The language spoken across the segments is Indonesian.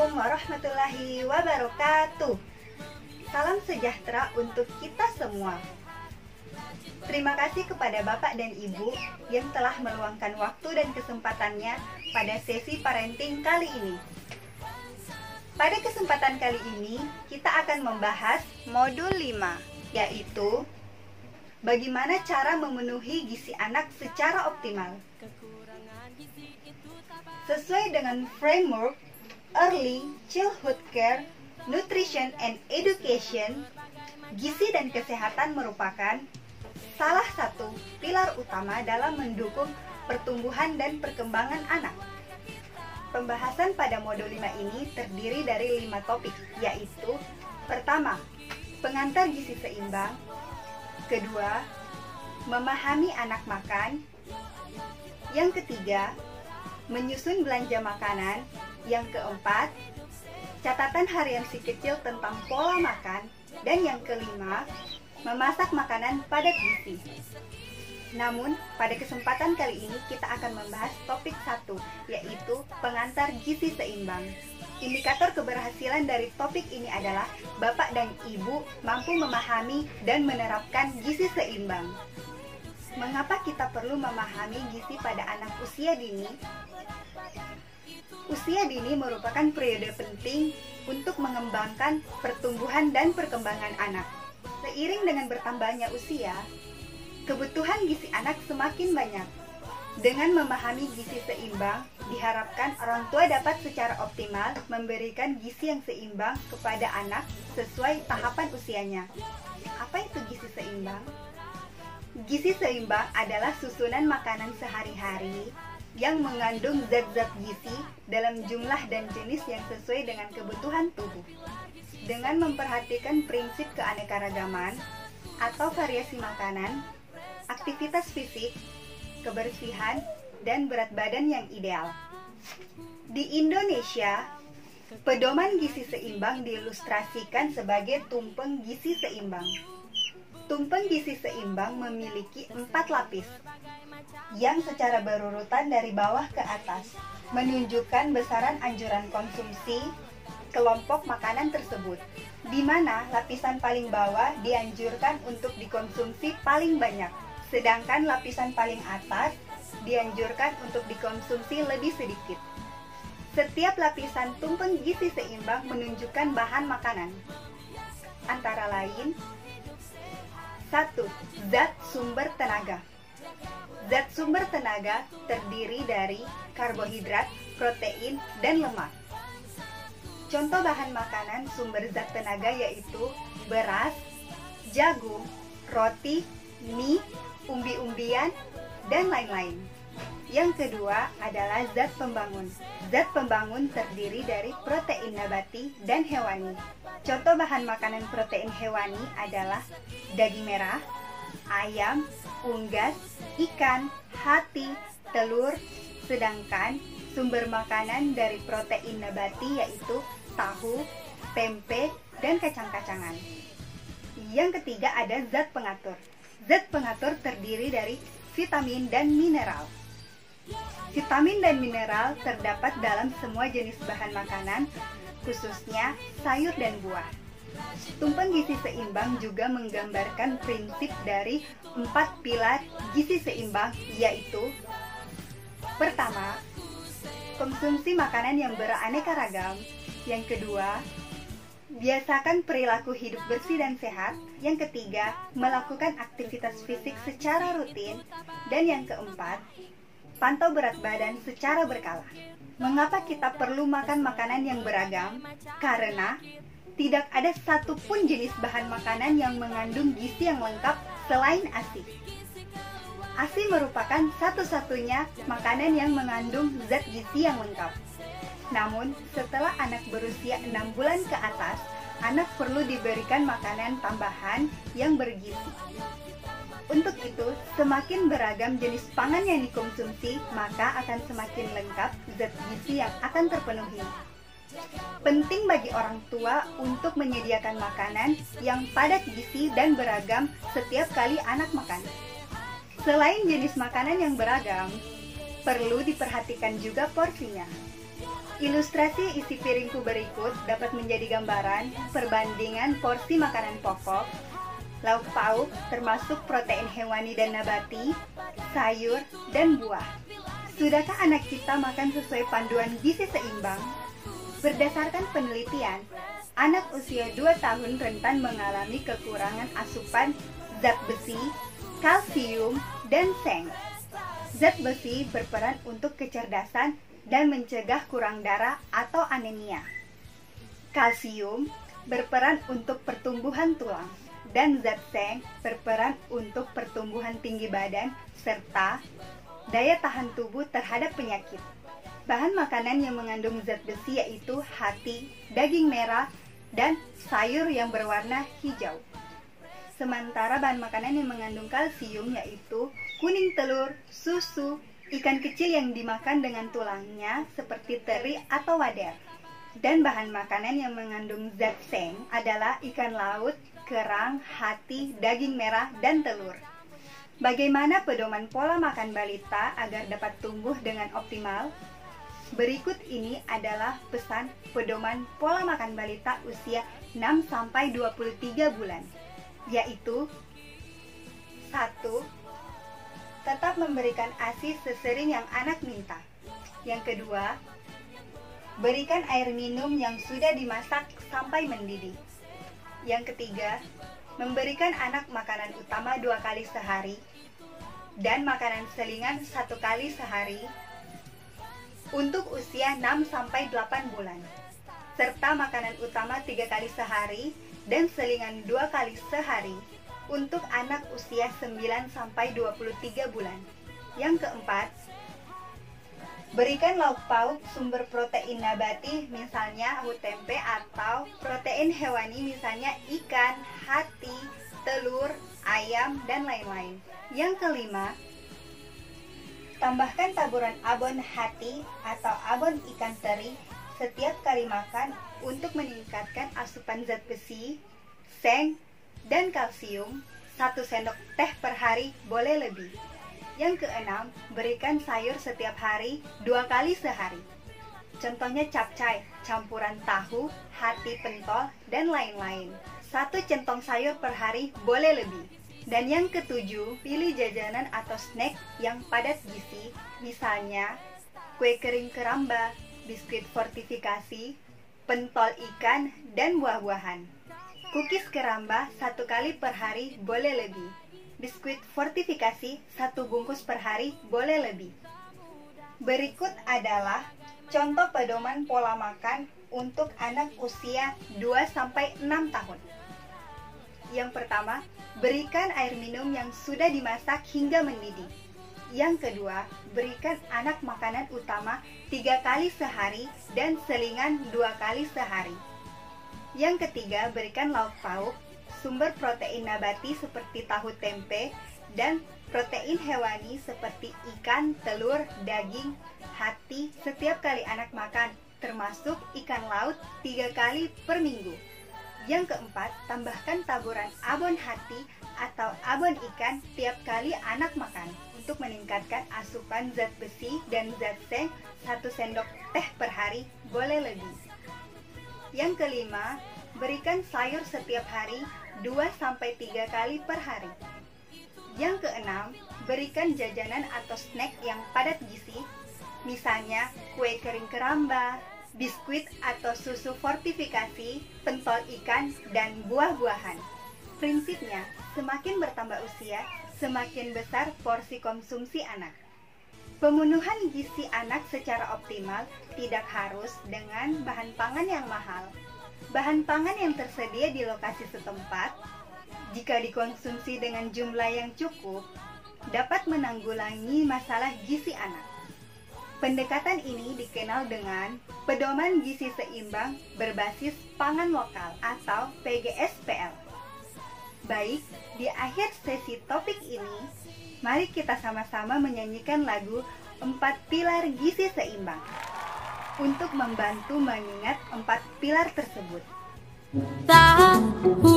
Assalamualaikum warahmatullahi wabarakatuh. Salam sejahtera untuk kita semua. Terima kasih kepada Bapak dan Ibu yang telah meluangkan waktu dan kesempatannya pada sesi parenting kali ini. Pada kesempatan kali ini, kita akan membahas modul 5, yaitu bagaimana cara memenuhi gizi anak secara optimal. Sesuai dengan framework Early Childhood Care, Nutrition and Education, gizi dan kesehatan merupakan salah satu pilar utama dalam mendukung pertumbuhan dan perkembangan anak. Pembahasan pada modul 5 ini terdiri dari 5 topik, yaitu pertama, pengantar gizi seimbang, kedua, memahami anak makan, yang ketiga, menyusun belanja makanan, yang keempat, catatan harian si kecil tentang pola makan, dan yang kelima, memasak makanan padat gizi. Namun, pada kesempatan kali ini kita akan membahas topik 1, yaitu pengantar gizi seimbang. Indikator keberhasilan dari topik ini adalah Bapak dan Ibu mampu memahami dan menerapkan gizi seimbang. Mengapa kita perlu memahami gizi pada anak usia dini? Usia dini merupakan periode penting untuk mengembangkan pertumbuhan dan perkembangan anak. Seiring dengan bertambahnya usia, kebutuhan gizi anak semakin banyak. Dengan memahami gizi seimbang, diharapkan orang tua dapat secara optimal memberikan gizi yang seimbang kepada anak sesuai tahapan usianya. Apa itu gizi seimbang? Gizi seimbang adalah susunan makanan sehari-hari yang mengandung zat-zat gizi dalam jumlah dan jenis yang sesuai dengan kebutuhan tubuh. Dengan memperhatikan prinsip keanekaragaman atau variasi makanan, aktivitas fisik, kebersihan, dan berat badan yang ideal. Di Indonesia, pedoman gizi seimbang diilustrasikan sebagai tumpeng gizi seimbang. Tumpeng gizi seimbang memiliki 4 lapis yang secara berurutan dari bawah ke atas menunjukkan besaran anjuran konsumsi kelompok makanan tersebut, di mana lapisan paling bawah dianjurkan untuk dikonsumsi paling banyak, sedangkan lapisan paling atas dianjurkan untuk dikonsumsi lebih sedikit. Setiap lapisan tumpeng gizi seimbang menunjukkan bahan makanan, antara lain 1. Zat sumber tenaga. Zat sumber tenaga terdiri dari karbohidrat, protein, dan lemak. Contoh bahan makanan sumber zat tenaga yaitu beras, jagung, roti, mie, umbi-umbian, dan lain-lain. Yang kedua adalah zat pembangun. Zat pembangun terdiri dari protein nabati dan hewani. Contoh bahan makanan protein hewani adalah daging merah, ayam, unggas, ikan, hati, telur, sedangkan sumber makanan dari protein nabati yaitu tahu, tempe, dan kacang-kacangan. Yang ketiga ada zat pengatur. Zat pengatur terdiri dari vitamin dan mineral. Vitamin dan mineral terdapat dalam semua jenis bahan makanan, khususnya sayur dan buah. Tumpeng gizi seimbang juga menggambarkan prinsip dari 4 pilar gizi seimbang, yaitu pertama, konsumsi makanan yang beraneka ragam. Yang kedua, biasakan perilaku hidup bersih dan sehat. Yang ketiga, melakukan aktivitas fisik secara rutin. Dan yang keempat, pantau berat badan secara berkala. Mengapa kita perlu makan makanan yang beragam? Karena tidak ada satupun jenis bahan makanan yang mengandung gizi yang lengkap selain ASI. ASI merupakan satu-satunya makanan yang mengandung zat gizi yang lengkap. Namun, setelah anak berusia 6 bulan ke atas, anak perlu diberikan makanan tambahan yang bergizi. Untuk itu, semakin beragam jenis pangan yang dikonsumsi, maka akan semakin lengkap zat gizi yang akan terpenuhi. Penting bagi orang tua untuk menyediakan makanan yang padat gizi dan beragam setiap kali anak makan. Selain jenis makanan yang beragam, perlu diperhatikan juga porsinya. Ilustrasi isi piringku berikut dapat menjadi gambaran perbandingan porsi makanan pokok, lauk pauk termasuk protein hewani dan nabati, sayur, dan buah. Sudahkah anak kita makan sesuai panduan gizi seimbang? Berdasarkan penelitian, anak usia 2 tahun rentan mengalami kekurangan asupan zat besi, kalsium, dan seng. Zat besi berperan untuk kecerdasan dan mencegah kurang darah atau anemia. Kalsium berperan untuk pertumbuhan tulang, dan zat seng berperan untuk pertumbuhan tinggi badan serta daya tahan tubuh terhadap penyakit. Bahan makanan yang mengandung zat besi yaitu hati, daging merah, dan sayur yang berwarna hijau. Sementara bahan makanan yang mengandung kalsium yaitu kuning telur, susu, ikan kecil yang dimakan dengan tulangnya seperti teri atau wader. Dan bahan makanan yang mengandung zat seng adalah ikan laut, kerang, hati, daging merah, dan telur. Bagaimana pedoman pola makan balita agar dapat tumbuh dengan optimal? Berikut ini adalah pesan pedoman pola makan balita usia 6-23 bulan, yaitu 1. Tetap memberikan ASI sesering yang anak minta. Yang kedua, berikan air minum yang sudah dimasak sampai mendidih. Yang ketiga, memberikan anak makanan utama 2 kali sehari dan makanan selingan 1 kali sehari untuk usia 6-8 bulan, serta makanan utama 3 kali sehari dan selingan 2 kali sehari untuk anak usia 9-23 bulan. Yang keempat, berikan lauk pauk sumber protein nabati misalnya tahu tempe atau protein hewani misalnya ikan, hati, telur, ayam, dan lain-lain. Yang kelima, tambahkan taburan abon hati atau abon ikan teri setiap kali makan untuk meningkatkan asupan zat besi, seng, dan kalsium. 1 sendok teh per hari boleh lebih. Yang keenam, berikan sayur setiap hari 2 kali sehari. Contohnya capcay, campuran tahu, hati pentol, dan lain-lain. 1 centong sayur per hari boleh lebih. Dan yang ketujuh, pilih jajanan atau snack yang padat gizi, misalnya kue kering keramba, biskuit fortifikasi, pentol ikan, dan buah-buahan. Cookies keramba 1 kali per hari boleh lebih. Biskuit fortifikasi 1 bungkus per hari boleh lebih. Berikut adalah contoh pedoman pola makan untuk anak usia 2-6 tahun. Yang pertama, berikan air minum yang sudah dimasak hingga mendidih. Yang kedua, berikan anak makanan utama 3 kali sehari dan selingan 2 kali sehari. Yang ketiga, berikan lauk pauk, sumber protein nabati seperti tahu tempe, dan protein hewani seperti ikan, telur, daging, hati setiap kali anak makan, termasuk ikan laut 3 kali per minggu. Yang keempat, tambahkan taburan abon hati atau abon ikan tiap kali anak makan untuk meningkatkan asupan zat besi dan zat seng. 1 sendok teh per hari boleh lebih. Yang kelima, berikan sayur setiap hari 2-3 kali per hari. Yang keenam, berikan jajanan atau snack yang padat gizi, misalnya kue kering keramba, biskuit atau susu fortifikasi, pentol ikan, dan buah-buahan. Prinsipnya, semakin bertambah usia, semakin besar porsi konsumsi anak. Pemenuhan gizi anak secara optimal tidak harus dengan bahan pangan yang mahal. Bahan pangan yang tersedia di lokasi setempat, jika dikonsumsi dengan jumlah yang cukup, dapat menanggulangi masalah gizi anak. Pendekatan ini dikenal dengan pedoman gizi seimbang berbasis pangan lokal atau PGSPL. Baik, di akhir sesi topik ini, mari kita sama-sama menyanyikan lagu 4 Pilar Gizi Seimbang untuk membantu mengingat 4 pilar tersebut. Tahukah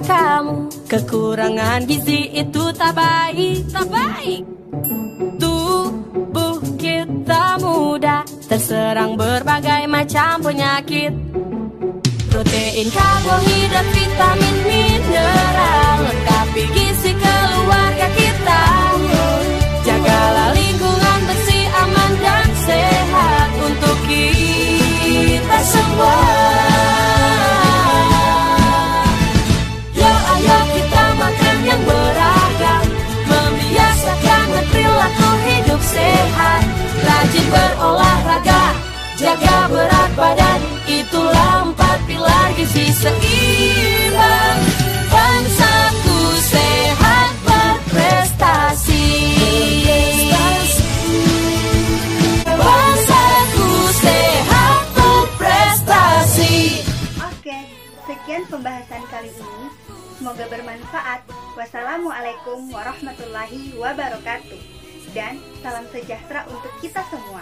kamu, kekurangan gizi itu tak baik, tak baik. Tubuh kita mudah terserang berbagai macam penyakit. Protein, karbohidrat, vitamin, mineral, lengkapi gizi keluarga kita. Jagalah lingkungan bersih, aman dan sehat untuk kita semua. Yo ayo kita makan yang beragam, membiasakan perilaku hidup sehat, rajin berolahraga, jaga berat badan, itulah 4 pilar gizi seimbang. Bangsaku sehat berprestasi. Bangsaku sehat berprestasi. Oke, sekian pembahasan kali ini. Semoga bermanfaat. Wassalamualaikum warahmatullahi wabarakatuh. Dan salam sejahtera untuk kita semua.